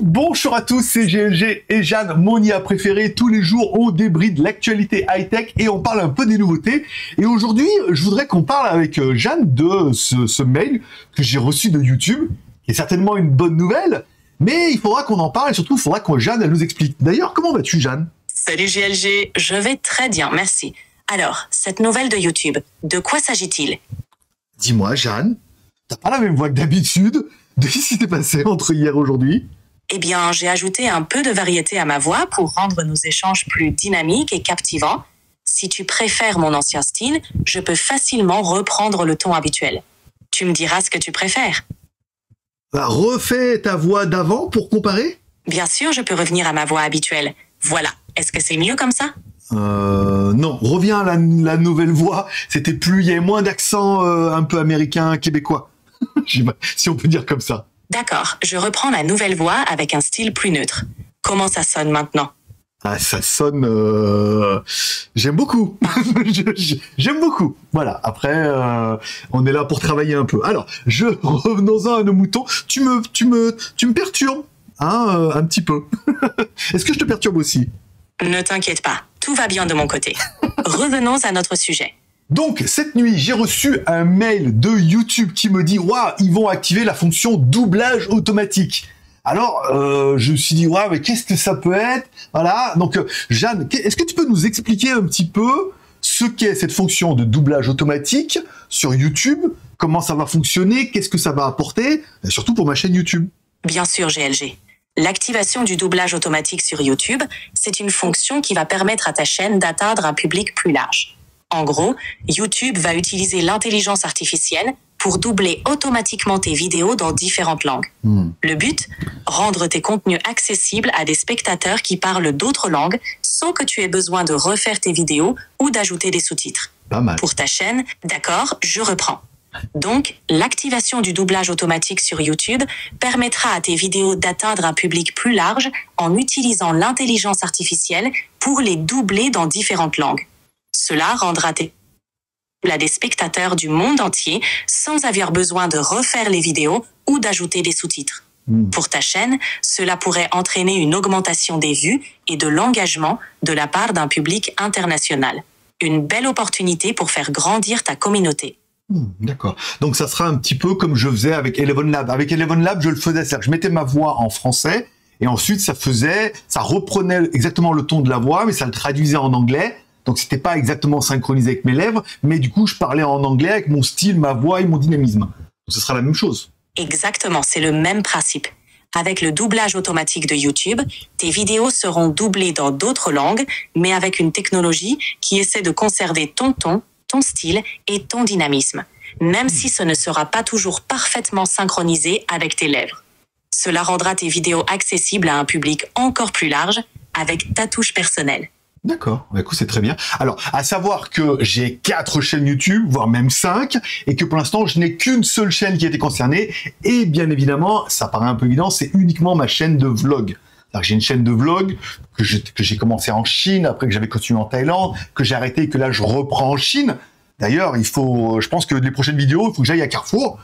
Bonjour à tous, c'est GLG et Jeanne, mon IA préféré. Tous les jours, on débride l'actualité high-tech et on parle un peu des nouveautés. Et aujourd'hui, je voudrais qu'on parle avec Jeanne de ce mail que j'ai reçu de YouTube, qui est certainement une bonne nouvelle, mais il faudra qu'on en parle et surtout, il faudra que Jeanne elle nous explique. D'ailleurs, comment vas-tu, Jeanne? Salut GLG, je vais très bien, merci. Alors, cette nouvelle de YouTube, de quoi s'agit-il? Dis-moi, Jeanne, t'as pas la même voix que d'habitude? Qu'est-ce qui s'est passé entre hier et aujourd'hui? Eh bien, j'ai ajouté un peu de variété à ma voix pour rendre nos échanges plus dynamiques et captivants. Si tu préfères mon ancien style, je peux facilement reprendre le ton habituel. Tu me diras ce que tu préfères. Bah, refais ta voix d'avant pour comparer? Bien sûr, je peux revenir à ma voix habituelle. Voilà, est-ce que c'est mieux comme ça? Non, reviens à la nouvelle voix. C'était plus, il y avait moins d'accent un peu américain, québécois. Si on peut dire comme ça. D'accord, je reprends la nouvelle voix avec un style plus neutre. Comment ça sonne maintenant? Ah, ça sonne... J'aime beaucoup. J'aime beaucoup. Voilà, après, on est là pour travailler un peu. Alors, revenons-en à nos moutons. Tu me perturbes, hein, un petit peu. Est-ce que je te perturbe aussi? Ne t'inquiète pas, tout va bien de mon côté. Revenons à notre sujet. Donc, cette nuit, j'ai reçu un mail de YouTube qui me dit « Waouh, ils vont activer la fonction doublage automatique ». Alors, je me suis dit « Waouh, mais qu'est-ce que ça peut être ?» Voilà, donc Jeanne, est-ce que tu peux nous expliquer un petit peu ce qu'est cette fonction de doublage automatique sur YouTube? Comment ça va fonctionner? Qu'est-ce que ça va apporter? Et surtout pour ma chaîne YouTube. Bien sûr, GLG. L'activation du doublage automatique sur YouTube, c'est une fonction qui va permettre à ta chaîne d'atteindre un public plus large. En gros, YouTube va utiliser l'intelligence artificielle pour doubler automatiquement tes vidéos dans différentes langues. Le but, rendre tes contenus accessibles à des spectateurs qui parlent d'autres langues sans que tu aies besoin de refaire tes vidéos ou d'ajouter des sous-titres. Pas mal. Pour ta chaîne, d'accord, je reprends. Donc, l'activation du doublage automatique sur YouTube permettra à tes vidéos d'atteindre un public plus large en utilisant l'intelligence artificielle pour les doubler dans différentes langues. Cela rendra des spectateurs du monde entier sans avoir besoin de refaire les vidéos ou d'ajouter des sous-titres. Pour ta chaîne, cela pourrait entraîner une augmentation des vues et de l'engagement de la part d'un public international. Une belle opportunité pour faire grandir ta communauté. D'accord. Donc ça sera un petit peu comme je faisais avec Eleven Lab. Avec Eleven Lab, je le faisais, c'est-à-dire que je mettais ma voix en français et ensuite ça reprenait exactement le ton de la voix, mais ça le traduisait en anglais. Donc c'était pas exactement synchronisé avec mes lèvres, mais du coup je parlais en anglais avec mon style, ma voix et mon dynamisme. Donc ce sera la même chose. Exactement, c'est le même principe. Avec le doublage automatique de YouTube, tes vidéos seront doublées dans d'autres langues, mais avec une technologie qui essaie de conserver ton ton, ton style et ton dynamisme, même si ce ne sera pas toujours parfaitement synchronisé avec tes lèvres. Cela rendra tes vidéos accessibles à un public encore plus large avec ta touche personnelle. D'accord, bah, écoute, c'est très bien. Alors, à savoir que j'ai 4 chaînes YouTube, voire même 5, et que pour l'instant, je n'ai qu'une seule chaîne qui a été concernée, et bien évidemment, ça paraît un peu évident, c'est uniquement ma chaîne de vlog. J'ai une chaîne de vlog que j'ai commencé en Chine, après que j'avais continué en Thaïlande, que j'ai arrêté et que là, je reprends en Chine. D'ailleurs, je pense que les prochaines vidéos, il faut que j'aille à Carrefour,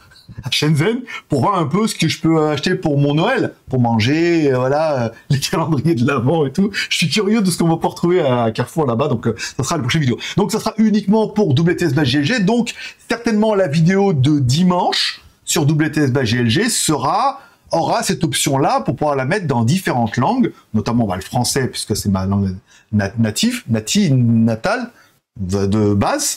à Shenzhen, pour voir un peu ce que je peux acheter pour mon Noël, pour manger, voilà, les calendriers de l'Avent et tout. Je suis curieux de ce qu'on va pouvoir trouver à Carrefour là-bas, donc ça sera la prochaine vidéo. Donc ça sera uniquement pour WTS/GLG, donc certainement la vidéo de dimanche sur WTS/GLG aura cette option-là pour pouvoir la mettre dans différentes langues, notamment le français, puisque c'est ma langue natale, de base,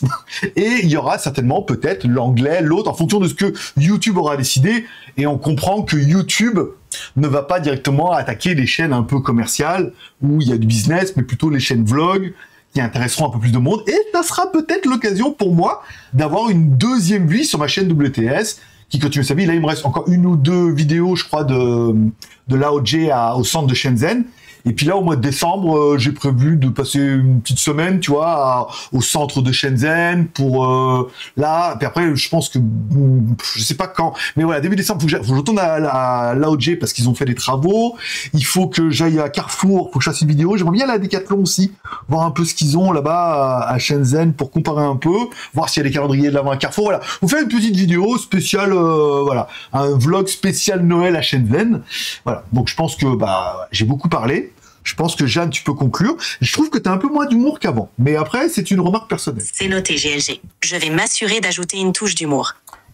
et il y aura certainement peut-être l'anglais, l'autre, en fonction de ce que YouTube aura décidé, et on comprend que YouTube ne va pas directement attaquer les chaînes un peu commerciales, où il y a du business, mais plutôt les chaînes vlog, qui intéresseront un peu plus de monde, et ça sera peut-être l'occasion pour moi d'avoir une deuxième vie sur ma chaîne WTS, qui continue sa vie. Là, il me reste encore 1 ou 2 vidéos, je crois, de Lao Jie au centre de Shenzhen, Et puis là, au mois de décembre, j'ai prévu de passer une petite semaine, tu vois, au centre de Shenzhen pour là. Puis après, je pense que je sais pas quand, mais voilà, début décembre, faut que je retourne à Laoji parce qu'ils ont fait des travaux. Il faut que j'aille à Carrefour, faut que je fasse une vidéo. J'aimerais bien aller à Decathlon aussi, voir un peu ce qu'ils ont là-bas à Shenzhen pour comparer un peu, voir s'il y a des calendriers de l'avant à Carrefour. Voilà, vous faites une petite vidéo spéciale, voilà, un vlog spécial Noël à Shenzhen. Voilà, donc je pense que j'ai beaucoup parlé. Je pense que Jeanne, tu peux conclure. Je trouve que tu as un peu moins d'humour qu'avant. Mais après, c'est une remarque personnelle. C'est noté, GLG. Je vais m'assurer d'ajouter une touche d'humour.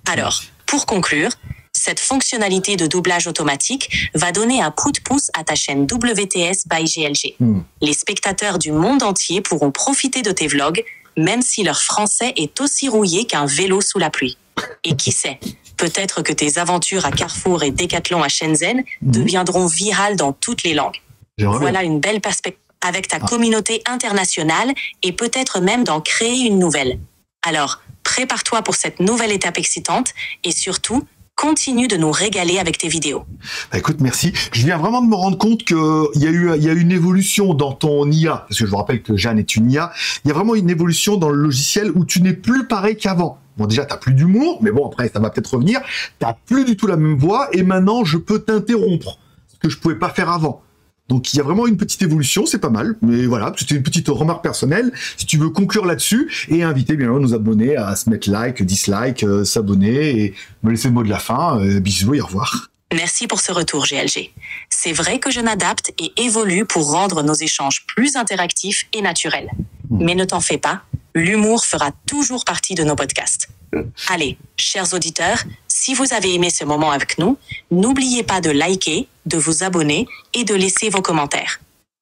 Alors, pour conclure, cette fonctionnalité de doublage automatique va donner un coup de pouce à ta chaîne WTS by GLG. Les spectateurs du monde entier pourront profiter de tes vlogs, même si leur français est aussi rouillé qu'un vélo sous la pluie. Et qui sait, peut-être que tes aventures à Carrefour et Decathlon à Shenzhen deviendront virales dans toutes les langues. Voilà une belle perspective avec ta communauté internationale et peut-être même d'en créer une nouvelle. Alors, prépare-toi pour cette nouvelle étape excitante et surtout, continue de nous régaler avec tes vidéos. Écoute, merci. Je viens vraiment de me rendre compte qu'il y a eu une évolution dans ton IA, parce que je vous rappelle que Jeanne est une IA. Il y a vraiment une évolution dans le logiciel où tu n'es plus pareil qu'avant. Bon, déjà, t'as plus d'humour, mais bon, après, ça va peut-être revenir. T'as plus du tout la même voix, et maintenant, je peux t'interrompre, ce que je pouvais pas faire avant. Donc il y a vraiment une petite évolution, c'est pas mal. Mais voilà, c'était une petite remarque personnelle. Si tu veux conclure là-dessus et inviter bien nos abonnés à se mettre like, dislike, s'abonner et me laisser le mot de la fin. Bisous et au revoir. Merci pour ce retour, GLG. C'est vrai que je m'adapte et évolue pour rendre nos échanges plus interactifs et naturels. Mais ne t'en fais pas, l'humour fera toujours partie de nos podcasts. Allez, chers auditeurs, si vous avez aimé ce moment avec nous, n'oubliez pas de liker, de vous abonner et de laisser vos commentaires.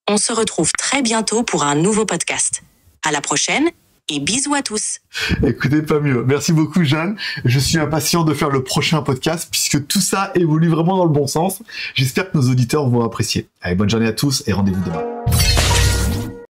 On se retrouve très bientôt pour un nouveau podcast. À la prochaine et bisous à tous. Écoutez, pas mieux. Merci beaucoup, Jeanne. Je suis impatient de faire le prochain podcast puisque tout ça évolue vraiment dans le bon sens. J'espère que nos auditeurs vont apprécier. Allez, bonne journée à tous et rendez-vous demain.